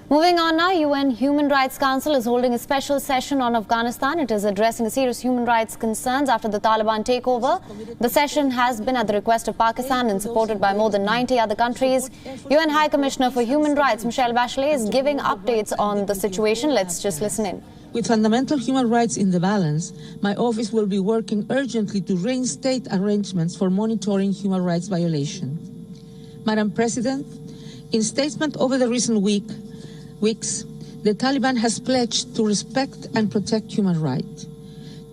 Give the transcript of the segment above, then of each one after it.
Moving on now, UN Human Rights Council is holding a special session on Afghanistan. It is addressing serious human rights concerns after the Taliban takeover. The session has been at the request of Pakistan and supported by more than 90 other countries. UN High Commissioner for Human Rights Michelle Bachelet is giving updates on the situation. Let's just listen in. With fundamental human rights in the balance, my office will be working urgently to reinstate arrangements for monitoring human rights violations. Madam President, in statement over the recent weeks, the Taliban has pledged to respect and protect human rights.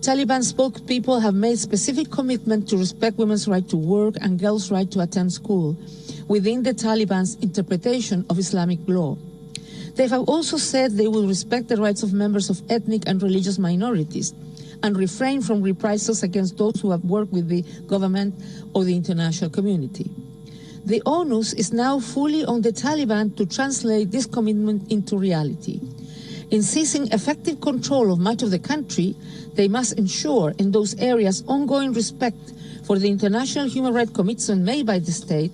Taliban spokespeople have made specific commitment to respect women's right to work and girls' right to attend school within the Taliban's interpretation of Islamic law. They have also said they will respect the rights of members of ethnic and religious minorities and refrain from reprisals against those who have worked with the government or the international community. The onus is now fully on the Taliban to translate this commitment into reality. In seizing effective control of much of the country, they must ensure in those areas ongoing respect for the international human rights commitment made by the state,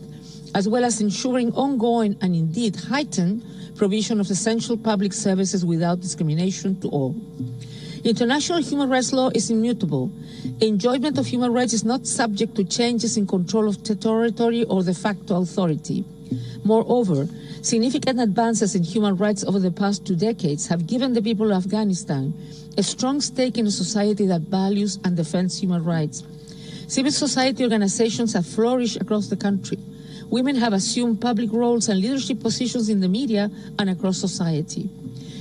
as well as ensuring ongoing and indeed heightened provision of essential public services without discrimination to all. International human rights law is immutable. Enjoyment of human rights is not subject to changes in control of territory or de facto authority. Moreover, significant advances in human rights over the past 2 decades have given the people of Afghanistan a strong stake in a society that values and defends human rights. Civil society organizations have flourished across the country. Women have assumed public roles and leadership positions in the media and across society.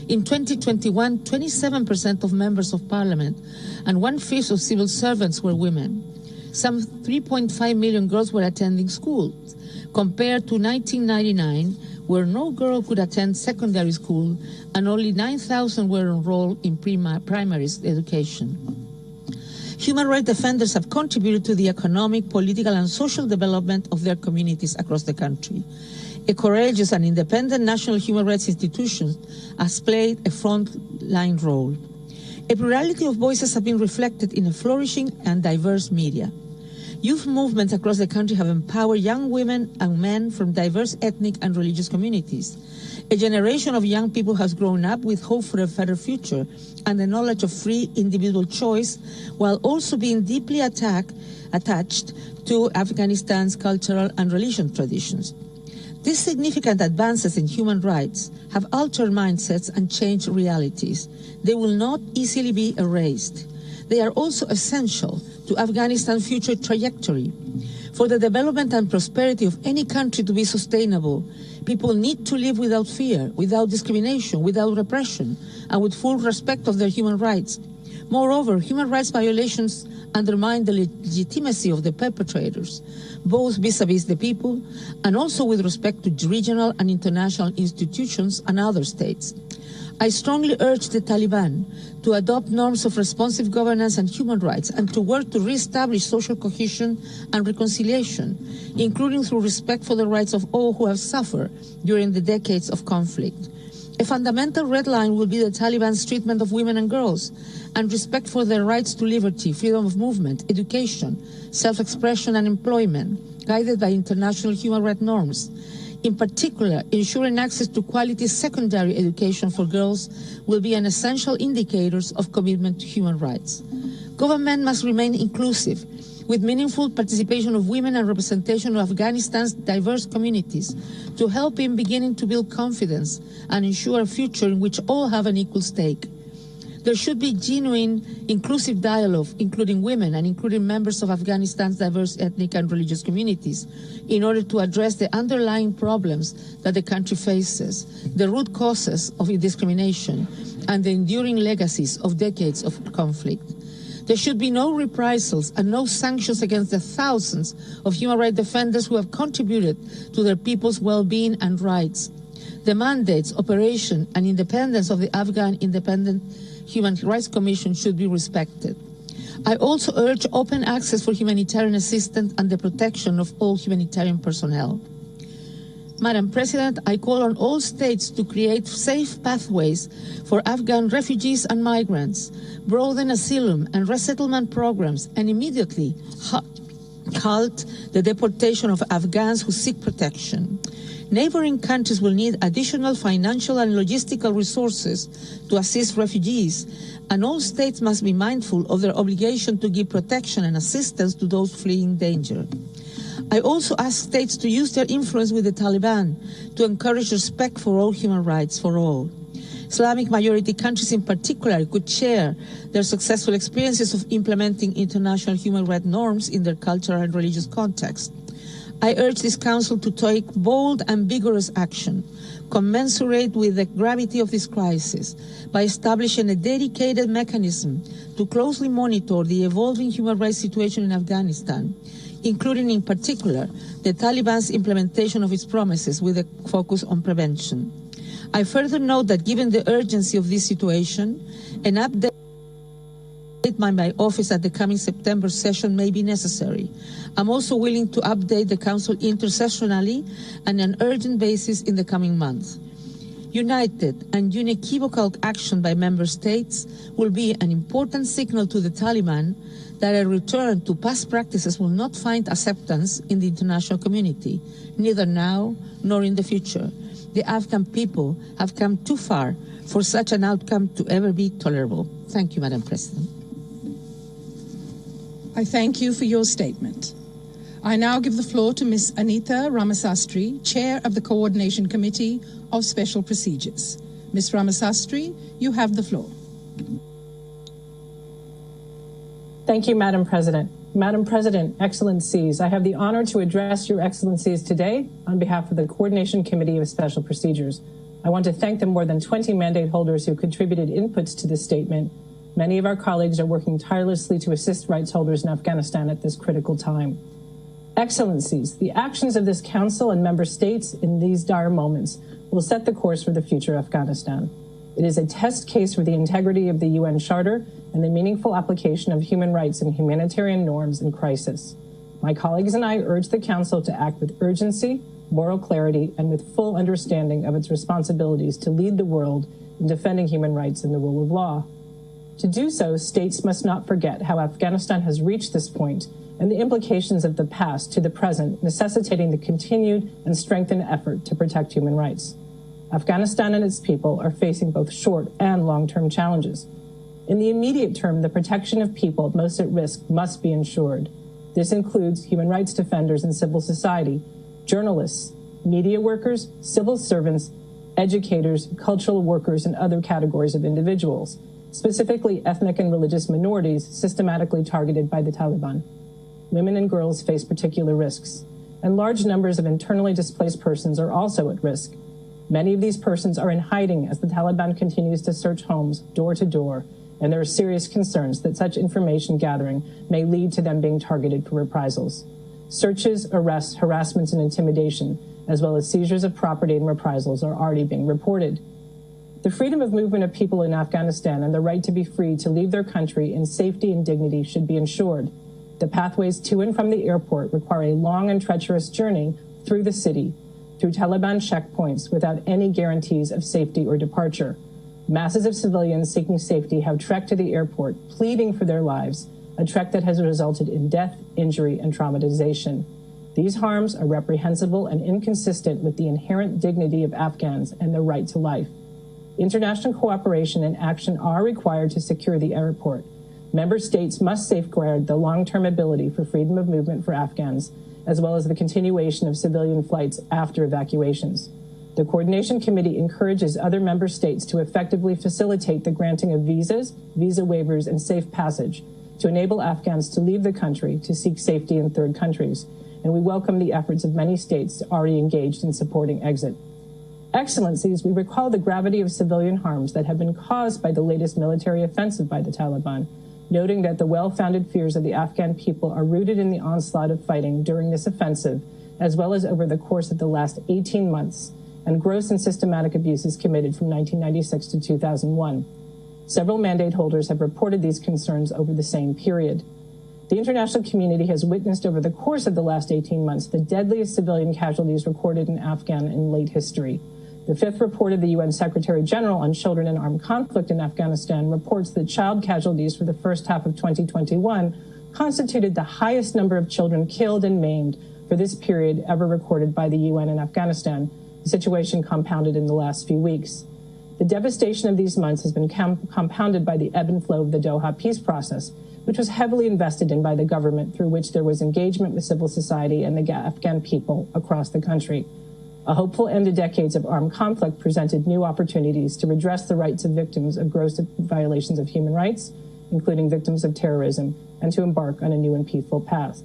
In 2021, 27% of members of parliament and 1/5 of civil servants were women. Some 3.5 million girls were attending school, compared to 1999, where no girl could attend secondary school and only 9,000 were enrolled in primary education. Human rights defenders have contributed to the economic, political, and social development of their communities across the country. A courageous and independent national human rights institution has played a front-line role. A plurality of voices have been reflected in a flourishing and diverse media. Youth movements across the country have empowered young women and men from diverse ethnic and religious communities. A generation of young people has grown up with hope for a better future and the knowledge of free individual choice, while also being deeply attached to Afghanistan's cultural and religious traditions. These significant advances in human rights have altered mindsets and changed realities. They will not easily be erased. They are also essential to Afghanistan's future trajectory. For the development and prosperity of any country to be sustainable, people need to live without fear, without discrimination, without repression, and with full respect of their human rights. Moreover, human rights violations undermine the legitimacy of the perpetrators, both vis-à-vis the people and also with respect to regional and international institutions and other states. I strongly urge the Taliban to adopt norms of responsive governance and human rights and to work to re-establish social cohesion and reconciliation, including through respect for the rights of all who have suffered during the decades of conflict. A fundamental red line will be the Taliban's treatment of women and girls and respect for their rights to liberty, freedom of movement, education, self-expression and employment, guided by international human rights norms. In particular, ensuring access to quality secondary education for girls will be an essential indicator of commitment to human rights. Government must remain inclusive, with meaningful participation of women and representation of Afghanistan's diverse communities to help in beginning to build confidence and ensure a future in which all have an equal stake. There should be genuine, inclusive dialogue, including women and including members of Afghanistan's diverse ethnic and religious communities, in order to address the underlying problems that the country faces, the root causes of discrimination, and the enduring legacies of decades of conflict. There should be no reprisals and no sanctions against the thousands of human rights defenders who have contributed to their people's well-being and rights. The mandates, operation, and independence of the Afghan Independent Human Rights Commission should be respected. I also urge open access for humanitarian assistance and the protection of all humanitarian personnel. Madam President, I call on all states to create safe pathways for Afghan refugees and migrants, broaden asylum and resettlement programs, and immediately halt the deportation of Afghans who seek protection. Neighboring countries will need additional financial and logistical resources to assist refugees, and all states must be mindful of their obligation to give protection and assistance to those fleeing danger. I also ask states to use their influence with the Taliban to encourage respect for all human rights for all. Islamic majority countries in particular could share their successful experiences of implementing international human rights norms in their cultural and religious context. I urge this Council to take bold and vigorous action, commensurate with the gravity of this crisis, by establishing a dedicated mechanism to closely monitor the evolving human rights situation in Afghanistan, including in particular the Taliban's implementation of its promises with a focus on prevention. I further note that given the urgency of this situation, an update by my office at the coming September session may be necessary. I'm also willing to update the Council intersessionally on an urgent basis in the coming months. United and unequivocal action by member states will be an important signal to the Taliban that a return to past practices will not find acceptance in the international community, neither now nor in the future. The Afghan people have come too far for such an outcome to ever be tolerable. Thank you, Madam President. I thank you for your statement. I now give the floor to Ms. Anita Ramasastry, Chair of the Coordination Committee of Special Procedures. Ms. Ramasastry, you have the floor. Thank you, Madam President. Madam President, Excellencies, I have the honor to address Your Excellencies today on behalf of the Coordination Committee of Special Procedures. I want to thank the more than 20 mandate holders who contributed inputs to this statement. Many of our colleagues are working tirelessly to assist rights holders in Afghanistan at this critical time. Excellencies, the actions of this Council and member states in these dire moments will set the course for the future of Afghanistan. It is a test case for the integrity of the UN Charter and the meaningful application of human rights and humanitarian norms in crisis. My colleagues and I urge the Council to act with urgency, moral clarity, and with full understanding of its responsibilities to lead the world in defending human rights and the rule of law. To do so, states must not forget how Afghanistan has reached this point and the implications of the past to the present, necessitating the continued and strengthened effort to protect human rights. Afghanistan and its people are facing both short and long-term challenges. In the immediate term, the protection of people most at risk must be ensured. This includes human rights defenders and civil society, journalists, media workers, civil servants, educators, cultural workers, and other categories of individuals, specifically ethnic and religious minorities systematically targeted by the Taliban. Women and girls face particular risks, and large numbers of internally displaced persons are also at risk. Many of these persons are in hiding as the Taliban continues to search homes door to door, and there are serious concerns that such information gathering may lead to them being targeted for reprisals. Searches, arrests, harassments, and intimidation, as well as seizures of property and reprisals, are already being reported. The freedom of movement of people in Afghanistan and the right to be free to leave their country in safety and dignity should be ensured. The pathways to and from the airport require a long and treacherous journey through the city, through Taliban checkpoints without any guarantees of safety or departure. Masses of civilians seeking safety have trekked to the airport, pleading for their lives, a trek that has resulted in death, injury, and traumatization. These harms are reprehensible and inconsistent with the inherent dignity of Afghans and their right to life. International cooperation and action are required to secure the airport. Member states must safeguard the long-term ability for freedom of movement for Afghans, as well as the continuation of civilian flights after evacuations. The Coordination Committee encourages other member states to effectively facilitate the granting of visas, visa waivers, and safe passage to enable Afghans to leave the country to seek safety in third countries, and we welcome the efforts of many states already engaged in supporting exit. Excellencies, we recall the gravity of civilian harms that have been caused by the latest military offensive by the Taliban, noting that the well-founded fears of the Afghan people are rooted in the onslaught of fighting during this offensive, as well as over the course of the last 18 months, and gross and systematic abuses committed from 1996 to 2001. Several mandate holders have reported these concerns over the same period. The international community has witnessed over the course of the last 18 months the deadliest civilian casualties recorded in Afghan in late history. The fifth report of the UN Secretary General on Children in Armed Conflict in Afghanistan reports that child casualties for the first half of 2021 constituted the highest number of children killed and maimed for this period ever recorded by the UN in Afghanistan, the situation compounded in the last few weeks. The devastation of these months has been compounded by the ebb and flow of the Doha peace process, which was heavily invested in by the government, through which there was engagement with civil society and the Afghan people across the country. A hopeful end to decades of armed conflict presented new opportunities to redress the rights of victims of gross violations of human rights, including victims of terrorism, and to embark on a new and peaceful path.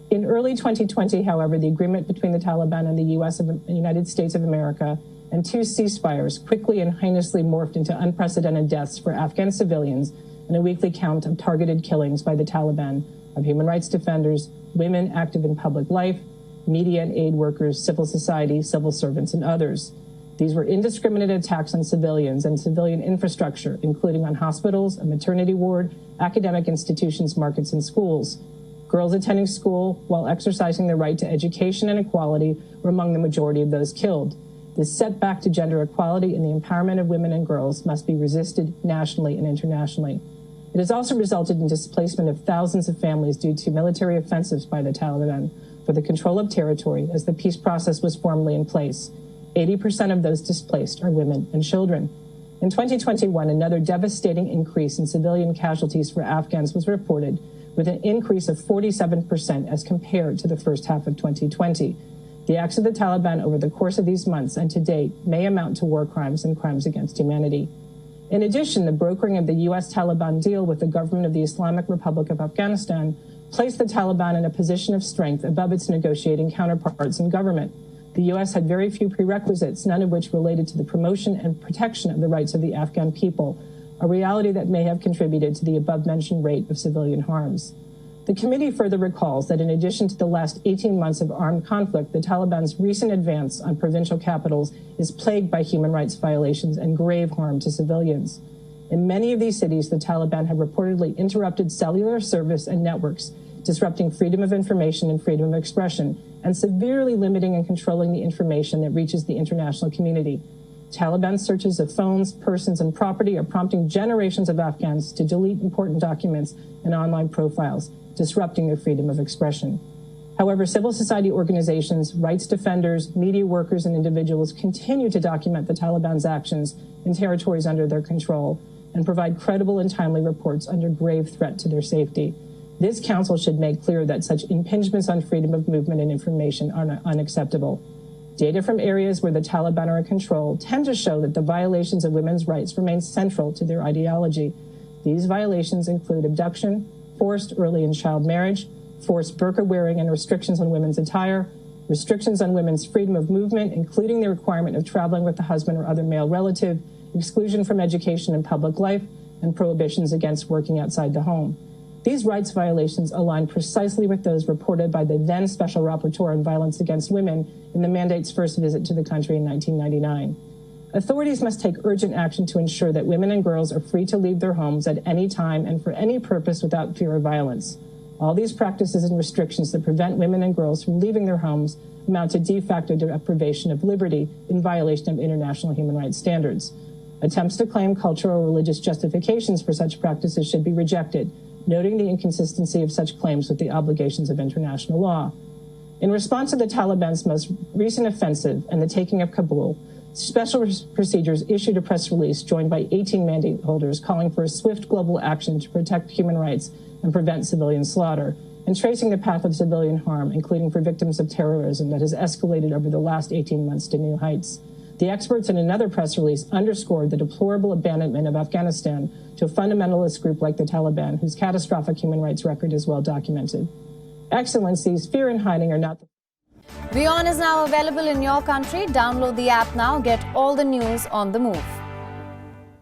In early 2020, however, the agreement between the Taliban and the United States of America and two ceasefires quickly and heinously morphed into unprecedented deaths for Afghan civilians and a weekly count of targeted killings by the Taliban of human rights defenders, women active in public life, media and aid workers, civil society, civil servants, and others. These were indiscriminate attacks on civilians and civilian infrastructure, including on hospitals, a maternity ward, academic institutions, markets, and schools. Girls attending school while exercising their right to education and equality were among the majority of those killed. This setback to gender equality and the empowerment of women and girls must be resisted nationally and internationally. It has also resulted in displacement of thousands of families due to military offensives by the Taliban for the control of territory as the peace process was formally in place. 80% of those displaced are women and children. In 2021, another devastating increase in civilian casualties for Afghans was reported, with an increase of 47% as compared to the first half of 2020. The acts of the Taliban over the course of these months and to date may amount to war crimes and crimes against humanity. In addition, the brokering of the U.S. Taliban deal with the government of the Islamic Republic of Afghanistan placed the Taliban in a position of strength above its negotiating counterparts in government. The U.S. had very few prerequisites, none of which related to the promotion and protection of the rights of the Afghan people, a reality that may have contributed to the above-mentioned rate of civilian harms. The committee further recalls that in addition to the last 18 months of armed conflict, the Taliban's recent advance on provincial capitals is plagued by human rights violations and grave harm to civilians. In many of these cities, the Taliban have reportedly interrupted cellular service and networks, disrupting freedom of information and freedom of expression, and severely limiting and controlling the information that reaches the international community. Taliban searches of phones, persons, and property are prompting generations of Afghans to delete important documents and online profiles, disrupting their freedom of expression. However, civil society organizations, rights defenders, media workers, and individuals continue to document the Taliban's actions in territories under their control and provide credible and timely reports under grave threat to their safety. This council should make clear that such impingements on freedom of movement and information are unacceptable. Data from areas where the Taliban are in control tend to show that the violations of women's rights remain central to their ideology. These violations include abduction, forced early and child marriage, forced burqa wearing and restrictions on women's attire, restrictions on women's freedom of movement, including the requirement of traveling with a husband or other male relative, exclusion from education and public life, and prohibitions against working outside the home. These rights violations align precisely with those reported by the then Special Rapporteur on Violence Against Women in the mandate's first visit to the country in 1999. Authorities must take urgent action to ensure that women and girls are free to leave their homes at any time and for any purpose without fear of violence. All these practices and restrictions that prevent women and girls from leaving their homes amount to de facto deprivation of liberty in violation of international human rights standards. Attempts to claim cultural or religious justifications for such practices should be rejected, noting the inconsistency of such claims with the obligations of international law. In response to the Taliban's most recent offensive and the taking of Kabul, Special Procedures issued a press release joined by 18 mandate holders calling for a swift global action to protect human rights and prevent civilian slaughter, and tracing the path of civilian harm, including for victims of terrorism, that has escalated over the last 18 months to new heights. The experts in another press release underscored the deplorable abandonment of Afghanistan to a fundamentalist group like the Taliban, whose catastrophic human rights record is well documented. Excellencies, fear and hiding are not the... WION is now available in your country. Download the app now. Get all the news on the move.